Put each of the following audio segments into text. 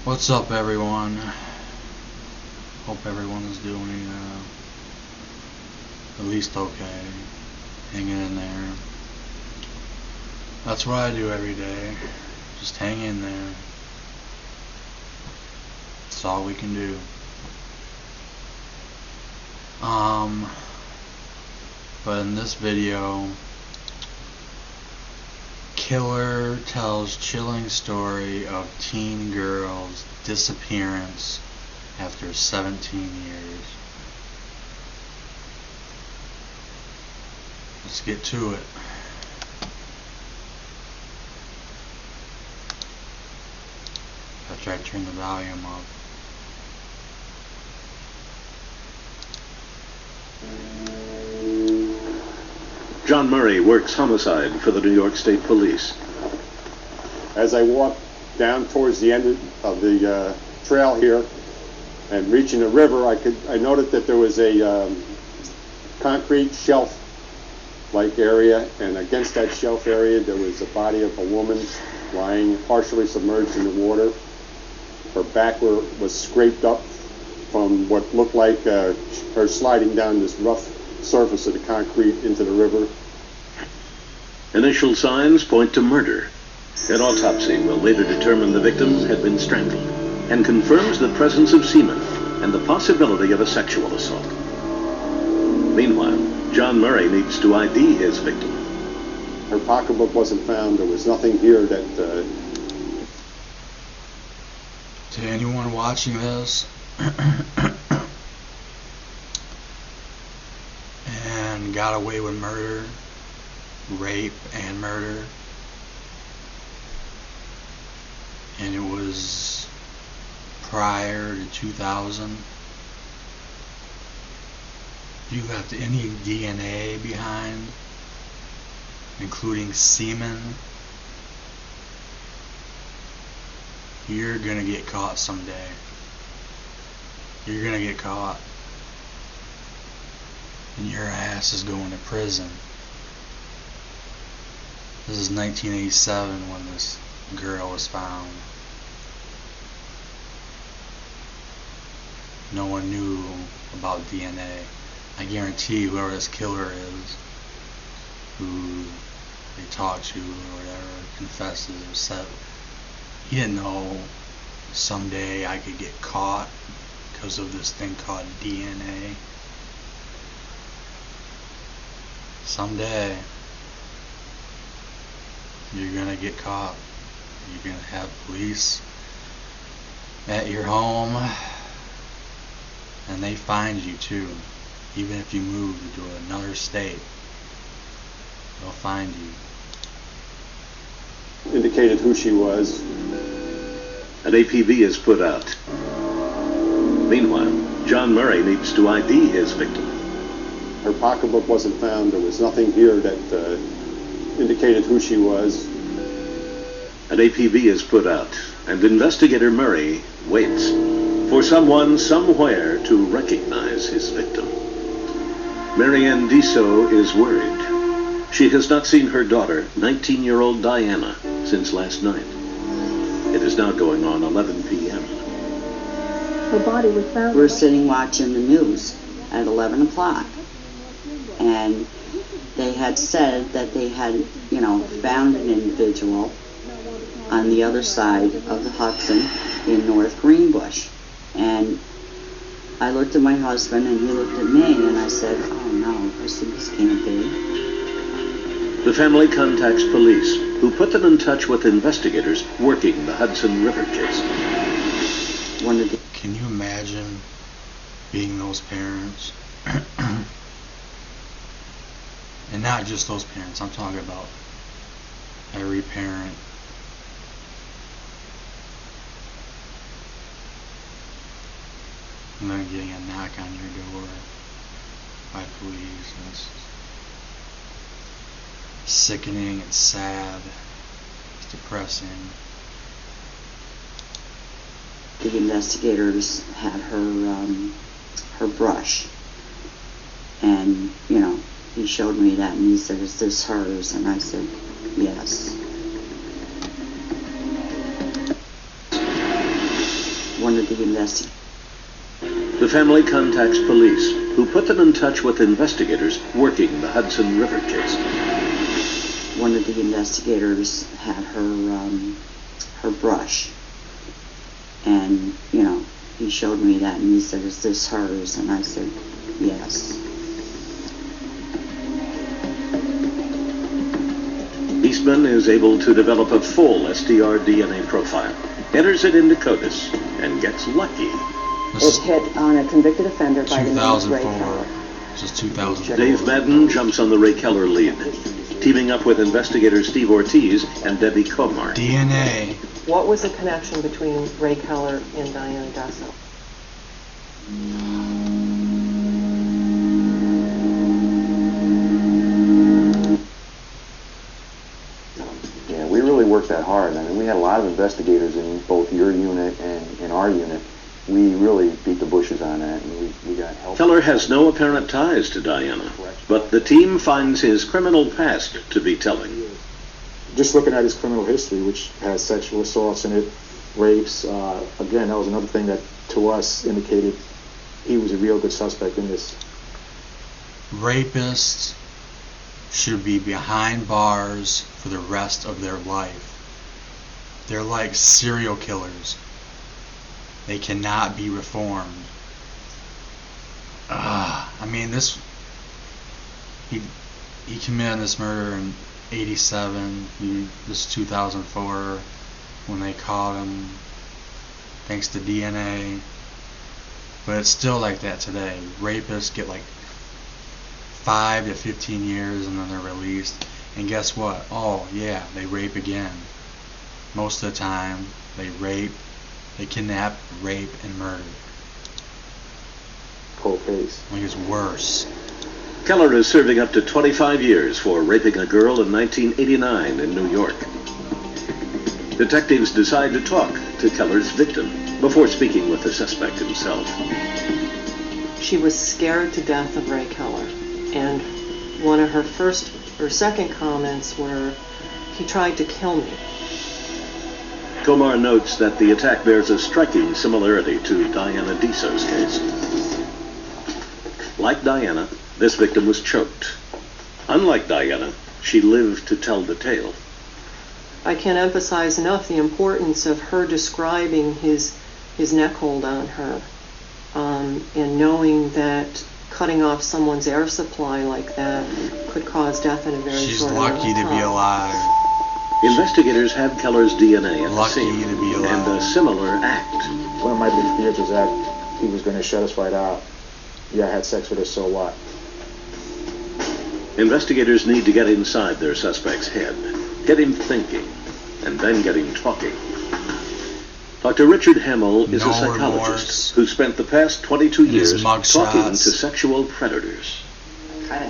What's up, everyone? Hope everyone's doing at least okay, hanging in there. That's what I do every day, just hang in there. That's all we can do. But in this video, killer tells chilling story of teen girl's disappearance after 17 years. Let's get to it. I try to turn the volume up. John Murray works homicide for the New York State Police. As I walked down towards the end of the trail here and reaching the river, I noted that there was a concrete shelf-like area, and against that shelf area there was a body of a woman lying partially submerged in the water. Her back was scraped up from what looked like her sliding down this rough surface of the concrete into the river. Initial signs point to murder. An autopsy will later determine the victim had been strangled and confirms the presence of semen and the possibility of a sexual assault. Meanwhile, John Murray needs to ID his victim. Her pocketbook wasn't found. There was nothing here that... To anyone watching this and got away with murder, rape and murder, and it was prior to 2000, you left any DNA behind, including semen, you're gonna get caught someday. You're gonna get caught, and your ass is going to prison. This is 1987 when this girl was found. No one knew about DNA. I guarantee whoever this killer is, who they talked to or whatever, confesses or said, he didn't know someday I could get caught because of this thing called DNA. Someday you're gonna get caught. You're gonna have police at your home, and they find you too. Even if you move to another state, they'll find you. indicated who she was. An APB is put out. Meanwhile, John Murray needs to ID his victim. Her pocketbook wasn't found. There was nothing here that indicated who she was. An APB is put out, and investigator Murray waits for someone somewhere to recognize his victim. Marianne Diso is worried. She has not seen her daughter, 19-year-old Diana, since last night. It is now going on 11 p.m. Her body was found. We're sitting watching the news at 11 o'clock. And they had said that they had, found an individual on the other side of the Hudson in North Greenbush. And I looked at my husband and he looked at me and I said, oh no, I said, this can't be. The family contacts police, who put them in touch with investigators working the Hudson River case. Can you imagine being those parents? And not just those parents, I'm talking about every parent. And then getting a knock on your door by police. And it's sickening, it's sad, it's depressing. The investigators had her brush, and he showed me that and he said, is this hers? And I said, yes. one of the investigators. The family contacts police, who put them in touch with investigators working the Hudson River case. One of the investigators had her brush, and he showed me that, and he said, "Is this hers?" And I said, "Yes." Eastman is able to develop a full SDR DNA profile, enters it into CODIS, and gets lucky. This It hit on a convicted offender is by the name of Ray 2004. Keller. This is 2004. Dave Madden jumps on the Ray Keller lead, teaming up with investigators Steve Ortiz and Debbie Comar. DNA. What was the connection between Ray Keller and Diana Desso? Yeah, we really worked that hard. I mean, we had a lot of investigators in both your unit and in our unit. We really beat the bushes on that, and we got help. Keller has no apparent ties to Diana, but the team finds his criminal past to be telling. Just looking at his criminal history, which has sexual assaults in it, rapes, again, that was another thing that to us indicated he was a real good suspect in this. Rapists should be behind bars for the rest of their life. They're like serial killers. They cannot be reformed. I mean, he committed this murder in 87. This is 2004 when they caught him, thanks to DNA. But it's still like that today. Rapists get like 5 to 15 years and then they're released. And guess what? Oh yeah, they rape again. Most of the time, they rape, they kidnap, rape, and murder. Cold case. Like it's worse. Keller is serving up to 25 years for raping a girl in 1989 in New York. Detectives decide to talk to Keller's victim before speaking with the suspect himself. She was scared to death of Ray Keller, and one of her first or second comments were, "He tried to kill me." Comar notes that the attack bears a striking similarity to Diana Desso's case. Like Diana, this victim was choked. Unlike Diana, she lived to tell the tale. I can't emphasize enough the importance of her describing his neck hold on her, and knowing that cutting off someone's air supply like that could cause death in a very She's short amount of lucky to be time. alive. Investigators had Keller's DNA at the Lucky scene to be alive. and a similar act. One of my big fears was that he was going to shut us right out. Yeah, I had sex with her, so what? Investigators need to get inside their suspect's head, get him thinking, and then get him talking. Dr. Richard Hamill is No a psychologist remorse. who spent the past 22 His years mug talking shots. to sexual predators.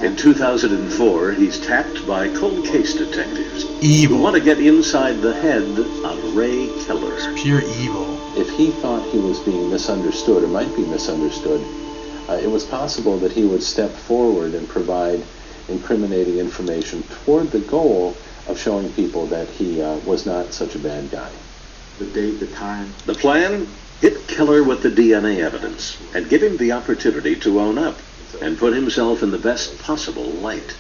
In 2004, he's tapped by cold case detectives who Evil. want to get inside the head of Ray Keller. Pure evil. If he thought he was being misunderstood or might be misunderstood, it was possible that he would step forward and provide incriminating information toward the goal of showing people that he was not such a bad guy. The date, the time. The plan? Hit Keller with the DNA evidence and give him the opportunity to own up and put himself in the best possible light.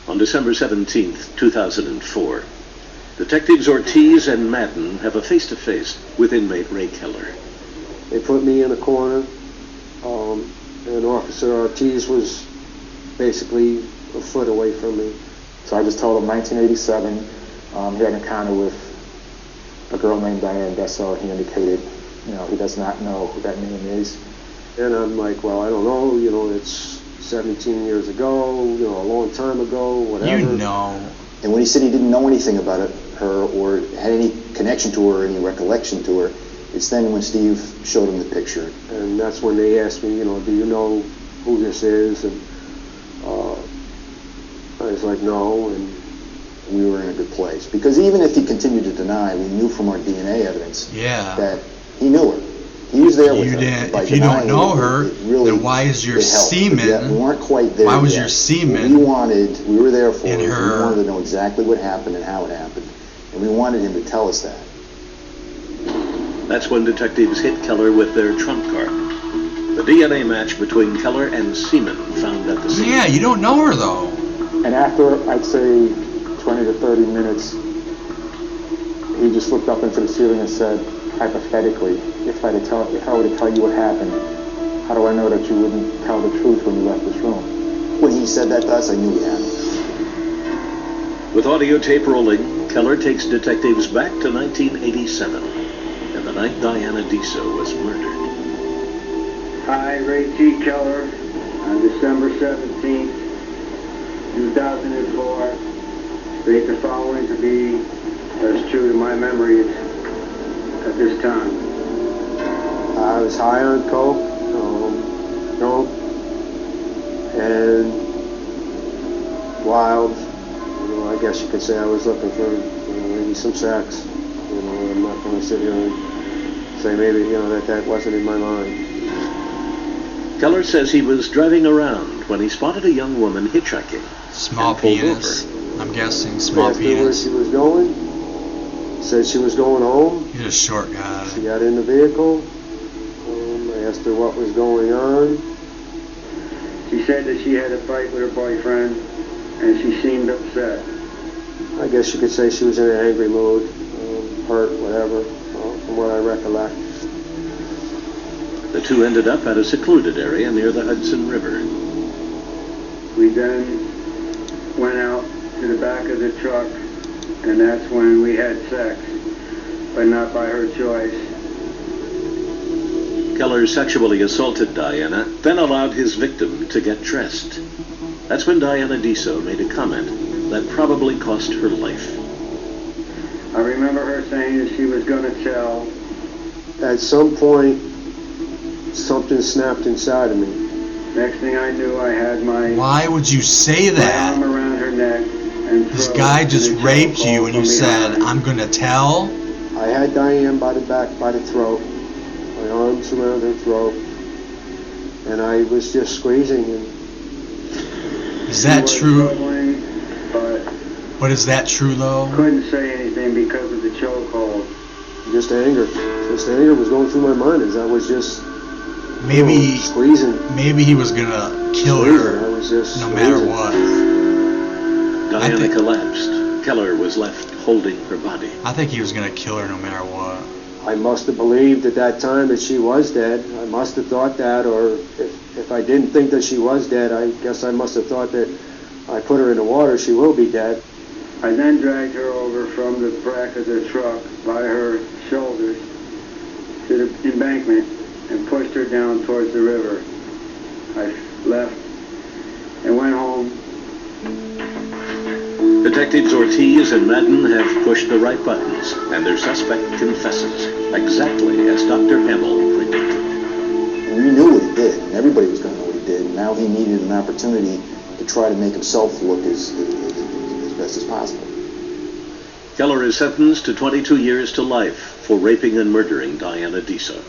On December 17th, 2004, Detectives Ortiz and Madden have a face-to-face with inmate Ray Keller. They put me in a corner, and Officer Ortiz was basically a foot away from me. So I just told him 1987, he had an encounter with a girl named Diana Desso. He indicated, he does not know who that name is. And I'm like, well, I don't know, it's 17 years ago, a long time ago, whatever. You know. And when he said he didn't know anything about her or had any connection to her or any recollection to her, it's then when Steve showed him the picture. And that's when they asked me, do you know who this is? And I was like, no, and We were in a good place. Because even if he continued to deny, we knew from our DNA evidence Yeah. that he knew her. He was there with You her. didn't- By if you don't denying know it, her, it really, then why is your it helped. But semen- yet we weren't quite there why was yet. your semen We were there for in it. her- We wanted to know exactly what happened and how it happened. And we wanted him to tell us that. That's when detectives hit Keller with their trump card. The DNA match between Keller and semen found at the scene. Yeah, you don't know her though. And after, I'd say, 20 to 30 minutes, he just looked up into the ceiling and said, hypothetically, if I were to tell you what happened, how do I know that you wouldn't tell the truth when you left this room? When he said that to us, I knew he had it. With audio tape rolling, Keller takes detectives back to 1987 and the night Diana Diso was murdered. I, Ray T. Keller, on December 17th, 2004, state the following to be as true to my memory at this time. I was high on coke, dope, and wild. I guess you could say I was looking for maybe some sex. I'm not going to sit here and say maybe that wasn't in my mind. Keller says he was driving around when he spotted a young woman hitchhiking. Small and pulled penis. over. I'm guessing small Asked her where penis. she was going. Said she was going home. He's a short guy. She got in the vehicle. I asked her what was going on. She said that she had a fight with her boyfriend, and she seemed upset. I guess you could say she was in an angry mood, hurt, whatever, from what I recollect. The two ended up at a secluded area near the Hudson River. We then went out to the back of the truck, and that's when we had sex, but not by her choice. Keller sexually assaulted Diana, then allowed his victim to get dressed. That's when Diana Diso made a comment that probably cost her life. I remember her saying that she was going to tell. At some point, something snapped inside of me. Next thing I knew, I had my Why would you say arm that? around her neck and This throat, guy just and a raped chokehold you and you from said, behind. I'm gonna tell? I had Diane by the back, by the throat, my arms around her throat, and I was just squeezing. And Is that She was true? struggling, but But is that true though? couldn't say anything because of the chokehold. just anger was going through my mind as I was just Maybe squeezing. maybe he was gonna kill I her was just no matter squeezing. what. Diana think- collapsed. Keller was left holding her body. I think he was gonna kill her no matter what. I must have believed at that time that she was dead. I must have thought that, or if I didn't think that she was dead, I guess I must have thought that I put her in the water, she will be dead. I then dragged her over from the back of the truck by her shoulders to the embankment and pushed her down towards the river. I left and went home. Detectives Ortiz and Madden have pushed the right buttons, and their suspect confesses, exactly as Dr. Hamill predicted. We knew what he did, and everybody was going to know what he did, and now he needed an opportunity to try to make himself look as best as possible. Keller is sentenced to 22 years to life for raping and murdering Diana Diso.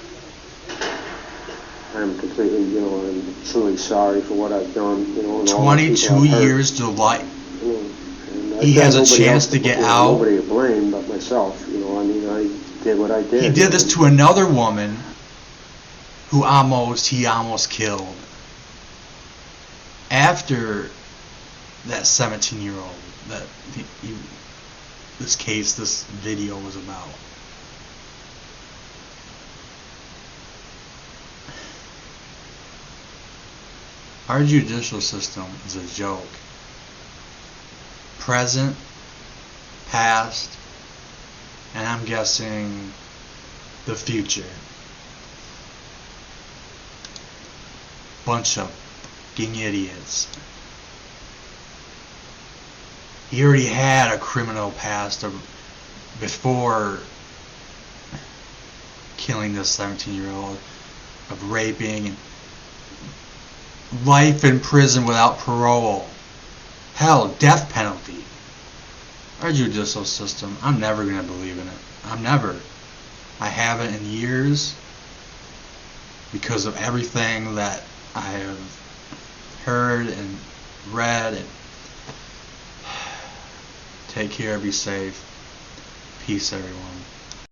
I'm completely, I'm truly sorry for what I've done, and all the people 22 I've hurt. years to life. And He I've got has a nobody chance else to get blame, out. Nobody to blame but myself. I did what I did. He did this to another woman who he almost killed. After that 17-year-old that this video was about. Our judicial system is a joke. Present, past, and I'm guessing the future. Bunch of fucking idiots. He already had a criminal past before killing this 17-year-old, of raping and life in prison without parole. Hell, death penalty. Our judicial system, I'm never going to believe in it. I haven't in years because of everything that I have heard and read. And take care, be safe. Peace, everyone.